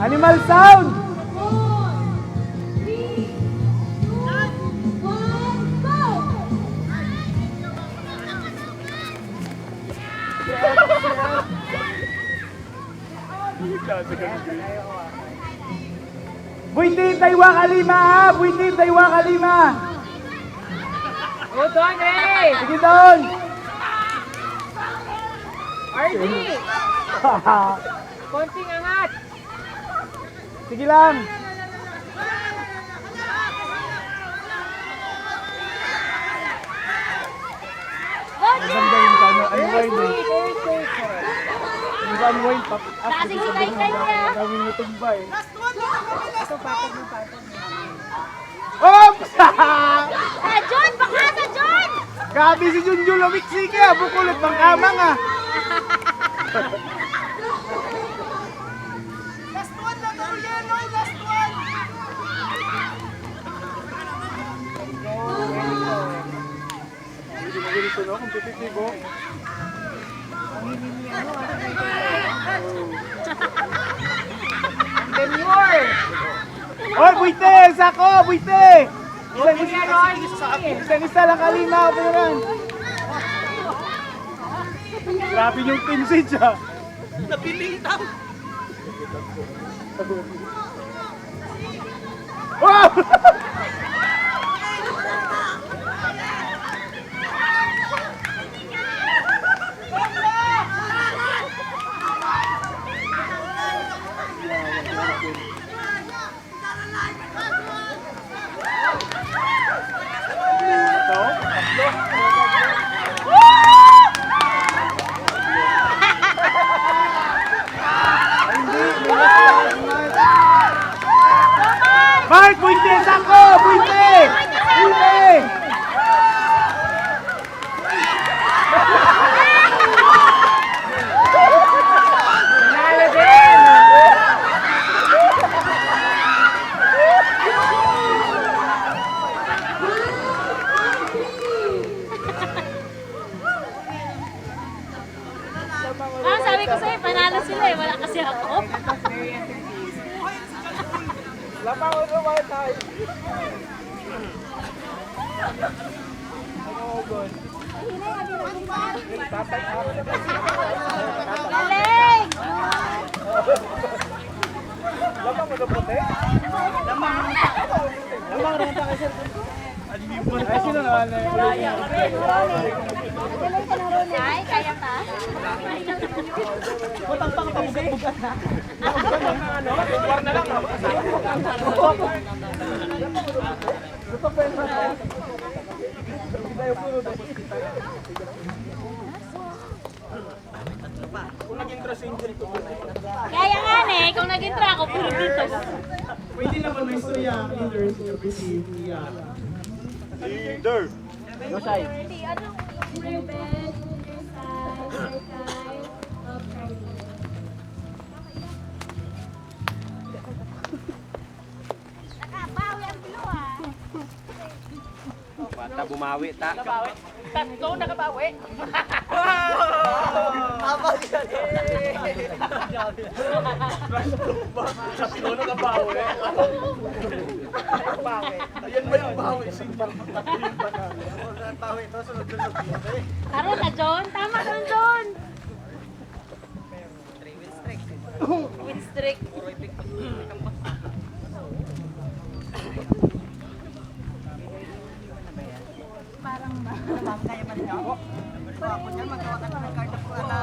Animal sound! Buitin, Daiwa Kalima ha! Buitin, Daiwa Kalima! O, doon eh! Sige doon! RD! Konting angat! Sige lang! Maganda yung kano, unwind eh. Yung unwind, Kasing hintay-hintay niya. gawin mo tumba eh. Ito, patag mo, patag mo. Oops! Ah, John! Baka sa John! Grabe si Junjun Lumiksi kaya bukulot ng kamang ah. Last one na daw yan, no? Last one! Hindi mo ganito no, kompetitibo. Demure! Oy, buite! Sako! Buite! Isang-isa lang Kalima, operan. Grabe yung team siege ah. Napilitang! Wow! Mark, buite! Sako! Buite! Buite! Nanalo din! Ah, sabi ko sa'yo, panalo sila eh. Wala kasi ako. Lapang ko naman tayo. Galing! Lapang mo na puti? Lamang rin tayo sir. Ay, sino naman na yung Ay, kaya ta? Butang pang pabugat-bugat na. War na lang. Gusto pa yun na. Tayo puno na. Kung nag-intro sa injury ko po. Kaya nga eh, kung nag-intra ako, puro dito. Pwede naman may istorya, leader, receive. Leader! No side. Nakabawi ang bilo ah. Bata bumawi ta. Tatlo nakabawi! Tatlo na kabawi. Ayan ba yung bawi? Taro na, John. Tama doon, John. Win streak. Parang ba? Kaya man niya ako. Ako niya, magawa ka ng card na po na